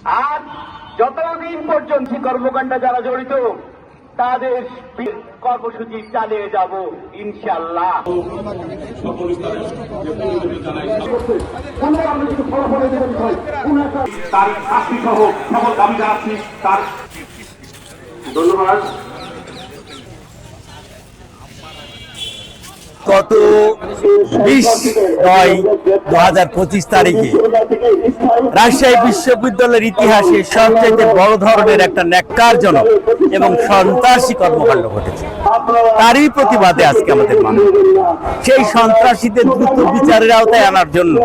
আজ যতদিন পর্যন্ত কর্মকাণ্ডে যারা জড়িত তাদের কর্মসূচি চালিয়ে যাব ইনশাআল্লাহ। তার শাস্তি সহ সকল দাবি জানাচ্ছি তার। ধন্যবাদ। গত 20/9/2025 তারিখে রাজশাহী বিশ্ববিদ্যালয়ের ইতিহাসে সবচেয়ে বড় ধরনের একটা ন্যাক্কারজনক এবং সন্ত্রাসী কর্মকাণ্ড ঘটেছে। তারই প্রতিবাদে আজকে আমাদের মানব সেই সন্ত্রাসীদের দ্রুত বিচারের আওতায় আনার জন্য,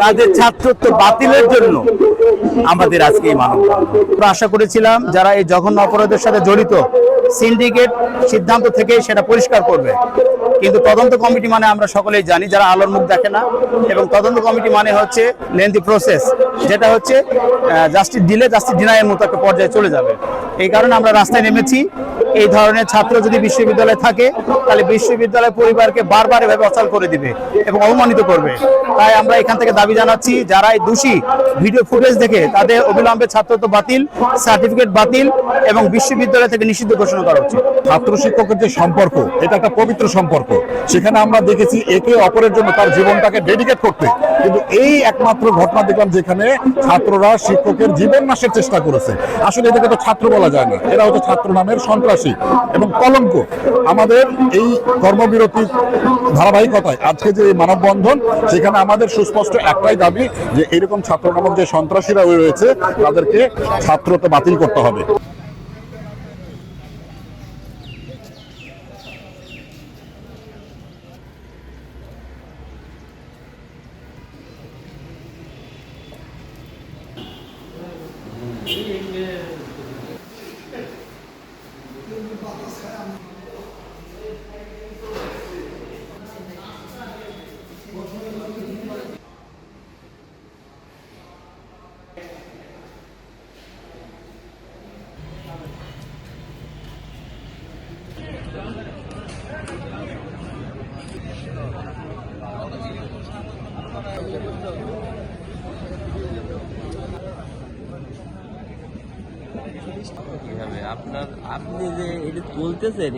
তাদের ছাত্রত্ব বাতিলের জন্য আমাদের আজকে এই মানব। আমরা আশা করেছিলাম যারা এই জঘন্য অপরাধের সাথে জড়িত সিন্ডিকেট সিদ্ধান্ত থেকে সেটা পরিষ্কার করবে, কিন্তু তদন্ত কমিটি মানে আমরা সকলেই জানি যারা আলোর মুখ দেখে না, এবং তদন্ত কমিটি মানে হচ্ছে লেন্থি প্রসেস, যেটা হচ্ছে জাস্টিস দিলে জাস্টিস ডিনাইয়ের মতো একটা পর্যায়ে চলে যাবে। এই কারণে আমরা রাস্তায় নেমেছি। এই ধরনের ছাত্র যদি বিশ্ববিদ্যালয়ে থাকে তাহলে বিশ্ববিদ্যালয় পরিবারকে বারবার এভাবে অচল করে দিবে এবং অবমানিত করবে। তাই আমরা এখান থেকে দাবি জানাচ্ছি যারা এই দোষী ভিডিও ফুটেজ দেখে তাদের অবিলম্বে ছাত্রত্ব বাতিল, সার্টিফিকেট বাতিল এবং বিশ্ববিদ্যালয় থেকে নিষিদ্ধ ঘোষণা করা উচিত। ছাত্র শিক্ষকের যে সম্পর্ক, এটা একটা পবিত্র সম্পর্ক। সেখানে আমরা দেখেছি একে অপরের জন্য তার জীবনটাকে ডেডিকেট করতে, কিন্তু এই একমাত্র ঘটনা দেখলাম যেখানে ছাত্ররা শিক্ষকের জীবন নাশের চেষ্টা করেছে। আসলে এটাকে তো ছাত্র বলা যায় না, এরা হচ্ছে ছাত্র নামের সন্ত্রাসী এবং কলঙ্ক। আমাদের এই কর্মবিরতির ধারাবাহিকতায় আজকে যে মানববন্ধন, সেখানে আমাদের সুস্পষ্ট একটাই দাবি যে এরকম ছাত্র নামক যে সন্ত্রাসীরা রয়েছে তাদেরকে ছাত্রত্ব বাতিল করতে হবে। আপনি যে এটা তুলতেছেন